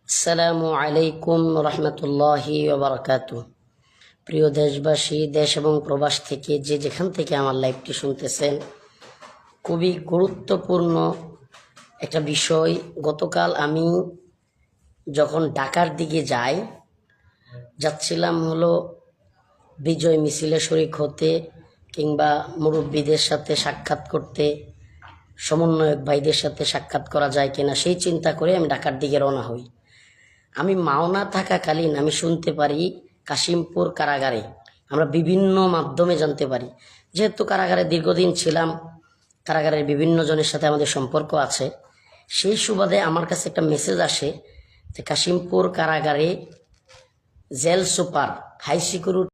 আসসালামু আলাইকুম রহমতুল্লাহি ওয়া বারাকাতুহু। প্রিয় দেশবাসী, দেশ এবং প্রবাস থেকে যে যেখান থেকে আমার লাইভটি শুনতেছেন, খুবই গুরুত্বপূর্ণ একটা বিষয়। গতকাল আমি যখন ঢাকার দিকে যাচ্ছিলাম হলো বিজয় মিছিলে শরিক হতে কিংবা মুরব্বীদের সাথে সাক্ষাৎ করতে, সমন্বয়ক ভাইদের সাথে সাক্ষাৎ করা যায় কিনা সেই চিন্তা করে আমি ঢাকার দিকে রওনা হই। আমি মাওনা থাকাকালীন আমি শুনতে পারি কাশিমপুর কারাগারে, আমরা বিভিন্ন মাধ্যমে জানতে পারি, যেহেতু কারাগারে দীর্ঘদিন ছিলাম, কারাগারের বিভিন্ন জনের সাথে আমাদের সম্পর্ক আছে, সেই সুবাদে আমার কাছে একটা মেসেজ আসে যে কাশিমপুর কারাগারে জেল সুপার হাই সিকিউরিটি